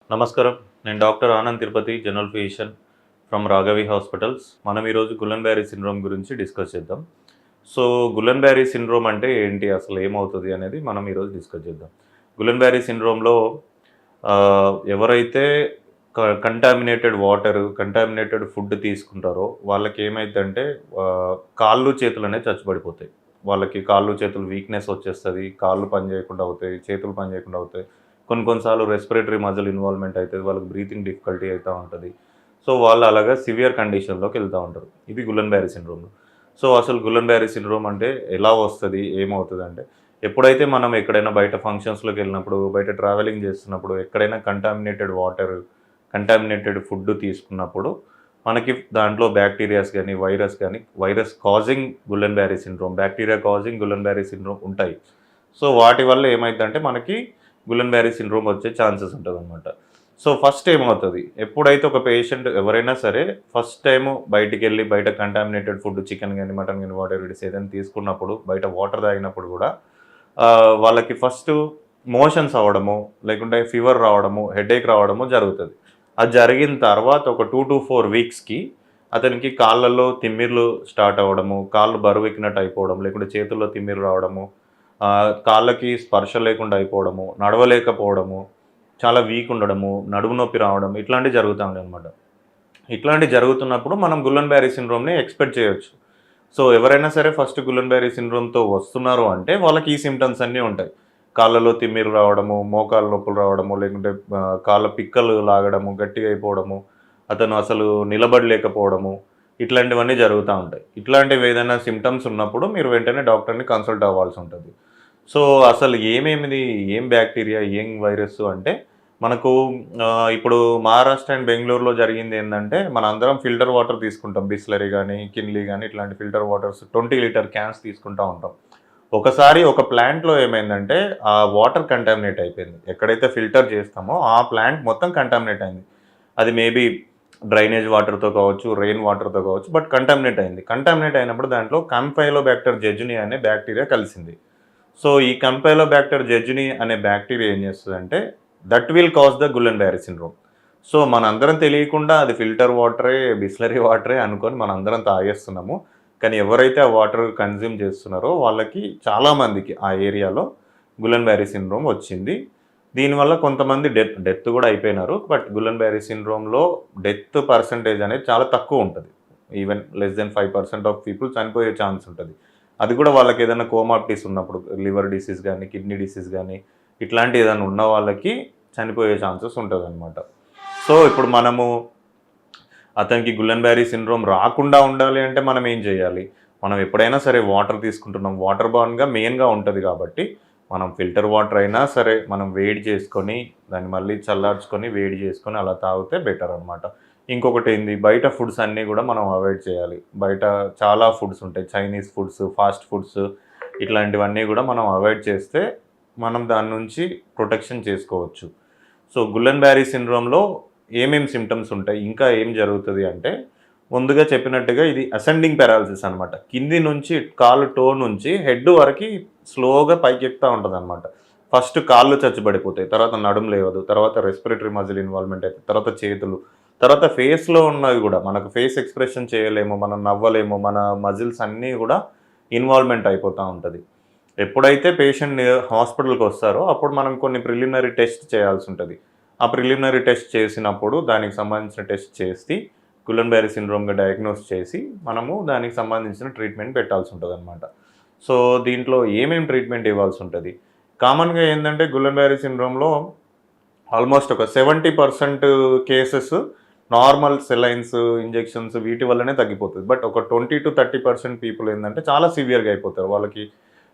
నమస్కారం. నేను doctor Anand Tirupati, general physician from Raghavi hospitals. మనం ఈరోజు గులెన్ బ్యారీ సిండ్రోమ్ గురించి డిస్కస్ చేద్దాం. సో, గులెన్ బ్యారీ సిండ్రోమ్ అంటే ఏంటి? అసలు ఏమవుతుంది అనేది మనం ఈరోజు డిస్కస్ చేద్దాం. గులెన్ బ్యారీ సిండ్రోమ్‌లో ఎవరైతే కంటామినేటెడ్ వాటరు, కంటామినేటెడ్ ఫుడ్ తీసుకుంటారో వాళ్ళకేమైద్దంటే కాళ్ళు, చేతులనేవి చచ్చుబడిపోతాయి. వాళ్ళకి కాళ్ళు, చేతులు వీక్‌నెస్ వచ్చేస్తది. కాళ్ళు పని చేయకుండా అవుతాయి. చేతులు పని చేయకుండా అవుతాయి. కొన్ని సార్లు రెస్పిరేటరీ మజిల్ ఇన్వాల్వ్‌మెంట్ అయితది. వాళ్ళకి బ్రీతింగ్ డిఫికల్టీ అయితా ఉంటది. సో, వాళ్ళు అలాగా సివియర్ కండిషన్‌లోకి వెళ్తా ఉంటారు. ఇది గులెన్ బ్యారీ సిండ్రోమ్. సో, అసలు గులెన్ బ్యారీ సిండ్రోమ్ అంటే ఎలా వస్తది? ఏమవుతదంటే, ఎప్పుడైతే మనం ఎక్కడైనా బయట ఫంక్షన్స్‌లోకి వెళ్ళినప్పుడు, బయట ట్రావెలింగ్ చేస్తున్నప్పుడు, ఎక్కడైనా కంటామినేటెడ్ వాటర్, కంటామినేటెడ్ ఫుడ్ తీసుకున్నప్పుడు, మనకి దాంట్లో బ్యాక్టీరియాస్ గానీ, virus causing Gulen Barre syndrome, bacteria causing Gulen Barre syndrome ఉంటాయి. సో, వాటి వల్ల ఏమైద్దంటే మనకి గులెన్ బ్యారీ సిండ్రోమ్ వచ్చే ఛాన్సెస్ ఉంటదనమాట. సో, ఫస్ట్ ఏమవుతది, ఎప్పుడైతే ఒక పేషెంట్ ఎవరైనా సరే ఫస్ట్ టైము బయటికెళ్ళి బయట కంటామినేటెడ్ ఫుడ్ చికెన్ గానీ, మటన్ గానీ వాటెవర్ ఇట్ ఈస్ ఏదైనా తీసుకున్నప్పుడు, బయట వాటర్ తాగినప్పుడు గూడా వాళ్ళకి ఫస్టు మోషన్స్ అవ్వడము, లేకుంటే ఫీవర్ రావడము, హెడేక్ రావడము జరుగుతది. అది జరిగిన తర్వాత ఒక 2-4 వీక్స్‌కి అతనికి కాళ్ళల్లో తిమ్మిర్లు స్టార్ట్ అవ్వడము, కాళ్ళు బరువెక్కినట్టు అయిపోవడం, లేకుంటే చేతుల్లో తిమ్మిర్లు రావడము, కాళ్ళకి స్పర్శ లేకుండా అయిపోవడము, నడవలేకపోవడము, చాలా వీక్ ఉండడము, నడుము నొప్పి రావడం ఇట్లాంటివి జరుగుతా ఉంటాయనమాట. ఇట్లాంటివి జరుగుతున్నప్పుడు మనం గులెన్ బ్యారీ సిండ్రోమ్‌ని ఎక్స్‌పెక్ట్ చేయొచ్చు. సో, ఎవరైనా సరే ఫస్ట్ గులెన్ బ్యారీ సిండ్రోమ్‌తో వస్తున్నారు అంటే వాళ్ళకి ఈ సింప్టమ్స్ అన్నీ ఉంటాయి. కాళ్ళలో తిమ్మిరి రావడము, మోకాళ్ళ నొప్పులు రావడము, లేకుంటే కాళ్ళ పిక్కలు లాగడము, గట్టిగా అయిపోవడము, అతను అసలు నిలబడలేకపోవడము, ఇట్లాంటివన్నీ జరుగుతా ఉంటాయి. ఇట్లాంటివి ఏదైనా సింప్టమ్స్ ఉన్నప్పుడు మీరు వెంటనే డాక్టర్‌ని కన్సల్ట్ అవ్వాల్సి ఉంటది. సో, అసలు ఏం బ్యాక్టీరియా, ఏం వైరస్సు అంటే మనకు ఇప్పుడు మహారాష్ట్ర అండ్ బెంగుళూరులో జరిగిందేందంటే, మనందరం ఫిల్టర్ వాటర్ తీసుకుంటాం. బిస్లెరీ గానీ, కిన్లీ గానీ ఇట్లాంటి ఫిల్టర్ వాటర్స్ 20 లీటర్ క్యాన్స్ తీసుకుంటా ఉంటాం. ఒకసారి ఒక ప్లాంట్‌లో ఏమైందంటే, ఆ వాటర్ కంటామినేట్ అయిపోయింది. ఎక్కడైతే ఫిల్టర్ చేస్తామో ఆ ప్లాంట్ మొత్తం కంటామినేట్ అయింది. అది మేబీ డ్రైనేజ్ వాటర్‌తో కావచ్చు, రెయిన్ వాటర్‌తో కావచ్చు, బట్ కంటామినేట్ అయింది. కంటామినేట్ అయినప్పుడు దాంట్లో కాంపైలోబాక్టర్ జెజుని అనే బ్యాక్టీరియా కలిసింది. సో, ఈ కంపైలోబాక్టర్ జెజుని అనే బ్యాక్టీరియా ఏం చేస్తదంటే, that will cause the Guillain Barre syndrome. So, మనందరం తెలియకుండా అది ఫిల్టర్ వాటరే, బిస్లరీ వాటరే అనుకోని మనందరం తాగేస్తున్నాము. కానీ ఎవరైతే ఆ వాటర్ కన్జ్యూమ్ చేస్తున్నారో వాళ్ళకి చాలామందికి ఆ ఏరియాలో గులెన్ బ్యారీ సిండ్రోమ్ వచ్చింది. దీనివల్ల కొంతమంది డెత్ కూడా అయిపోయినారు. బట్ గులెన్ బ్యారీ సిండ్రోమ్‌లో డెత్ పర్సెంటేజ్ అనేది చాలా తక్కువ ఉంటది. Even less than 5% of people చనిపోయే ఛాన్స్ ఉంటది. అది కూడా వాళ్ళకేదైనా కోమార్బిడిటీస్ ఉన్నప్పుడు, లివర్ డిసీజ్ గానీ, కిడ్నీ డిసీజ్ గానీ, ఇట్లాంటివి ఏదైనా ఉన్న వాళ్ళకి చనిపోయే ఛాన్సెస్ ఉంటదనమాట. సో, ఇప్పుడు మనము అతనికి గులెన్ బ్యారీ సిండ్రోమ్ రాకుండా ఉండాలి అంటే మనం ఏం చేయాలి? మనం ఎప్పుడైనా సరే వాటర్ తీసుకుంటున్నాం. వాటర్ బార్న్‌గా మెయిన్‌గా ఉంటది కాబట్టి, మనం ఫిల్టర్ వాటర్ అయినా సరే మనం వేడి చేసుకొని, దాన్ని మళ్ళీ చల్లార్చుకొని, వేడి చేసుకొని అలా తాగితే బెటర్ అనమాట. ఇంకొకటేంది, బయట ఫుడ్స్ అన్నీ గూడా మనం అవాయిడ్ చేయాలి. బయట చాలా ఫుడ్స్ ఉంటాయి. చైనీస్ ఫుడ్స్, ఫాస్ట్ ఫుడ్స్ ఇట్లాంటివన్నీ గూడా మనం అవాయిడ్ చేస్తే, మనం దాని నుంచి ప్రొటెక్షన్ చేసుకోవచ్చు. సో, గులెన్ బ్యారీ సిండ్రోమ్‌లో సింప్టమ్స్ ఉంటాయి? ఇంకా ఏం జరుగుతది అంటే, ముందుగా చెప్పినట్టుగా ఇది అసెండింగ్ పారాలిసిస్ అనమాట. కింది నుంచి టో నుంచి హెడ్ వరకి స్లోగా పైకెక్కుతా ఉంటదనమాట. ఫస్ట్ కాళ్ళు చచ్చుబడిపోతాయి. తర్వాత నడుము లేవదు. తర్వాత రెస్పిరేటరీ మజిల్ ఇన్వాల్వ్‌మెంట్ అయితది. తర్వాత చేతులు. తర్వాత ఫేస్‌లో ఉన్నవి గూడా మనకు ఫేస్ ఎక్స్‌ప్రెషన్ చేయలేము. మనం నవ్వలేము. మన మజిల్స్ అన్నీ గూడా ఇన్వాల్వ్‌మెంట్ అయిపోతా ఉంటది. ఎప్పుడైతే పేషెంట్ హాస్పిటల్‌కొస్తారో అప్పుడు మనం కొన్ని ప్రిలిమినరీ టెస్ట్ చేయాల్సుంటది. ఆ ప్రిలిమినరీ టెస్ట్ చేసినప్పుడు దానికి సంబంధించిన టెస్ట్ చేసి గులెన్ బ్యారీ సిండ్రోమ్‌గా డయాగ్నోస్ చేసి మనము దానికి సంబంధించిన ట్రీట్మెంట్ పెట్టాల్సుంటదనమాట. సో, దీంట్లో ట్రీట్మెంట్ ఇవ్వాల్సుంటది. కామన్‌గా ఏందంటే గులెన్ బ్యారీ సిండ్రోమ్‌లో ఆల్మోస్ట్ ఒక 70% కేసెస్ నార్మల్ సెలైన్స్, ఇంజెక్షన్స్ వీటి వల్లనే తగ్గిపోతది. బట్ ఒక 20-30% పీపుల్ ఏందంటే చాలా సివియర్‌గా అయిపోతారు. వాళ్ళకి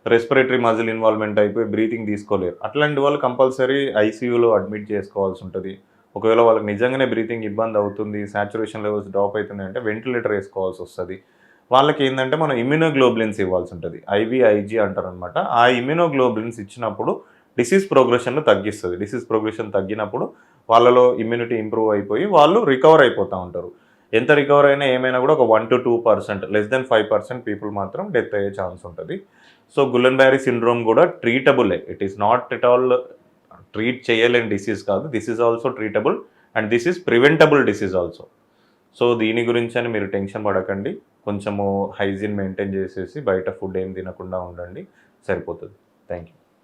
రెస్పిరేటరీ మజిల్ ఇన్వాల్వ్‌మెంట్ అయిపోయి బ్రీతింగ్ తీసుకోలేరు. అట్లాంటి వాళ్ళు కంపల్సరీ ఐసీయూలో అడ్మిట్ చేసుకోవాల్సుంటది. ఒకవేళ వాళ్ళకి నిజంగానే బ్రీతింగ్ ఇబ్బంది అవుతుంది, సాచురేషన్ లెవెల్స్ డ్రాప్ అయితున్నాయి అంటే వెంటిలేటర్ ఏసుకోవాల్సొస్తది. వాళ్ళకేందంటే మనం ఇమ్యునోగ్లోబులిన్స్ ఇవ్వాల్సుంటది. ఐవీ, ఐజీ అంటారనమాట. ఆ ఇమ్యునోగ్లోబులిన్స్ ఇచ్చినప్పుడు డిసీజ్ ప్రోగ్రెషన్‌ను తగ్గిస్తది. డిసీజ్ ప్రోగ్రెషన్ తగ్గినప్పుడు వాళ్ళలో ఇమ్యూనిటీ ఇంప్రూవ్ అయిపోయి వాళ్ళు రికవర్ అయిపోతా ఉంటారు. ఎంత రికవర్ అయినా ఏమైనా కూడా ఒక 1-2% లెస్ దెన్ 5% పీపుల్ మాత్రం డెత్ అయ్యే ఛాన్స్ ఉంటది. సో, గులెన్ బ్యారీ సిండ్రోమ్ కూడా ట్రీటబులే. It is not at all treat చేయలేని డిసీజ్ కాదు. This is also treatable and this is preventable disease also. So దీని గురించి అని మీరు టెన్షన్ పడకండి. కొంచెము హైజీన్ మెయింటైన్ చేసేసి బయట ఫుడ్ ఏం తినకుండా ఉండండి, సరిపోతుంది. Thank you.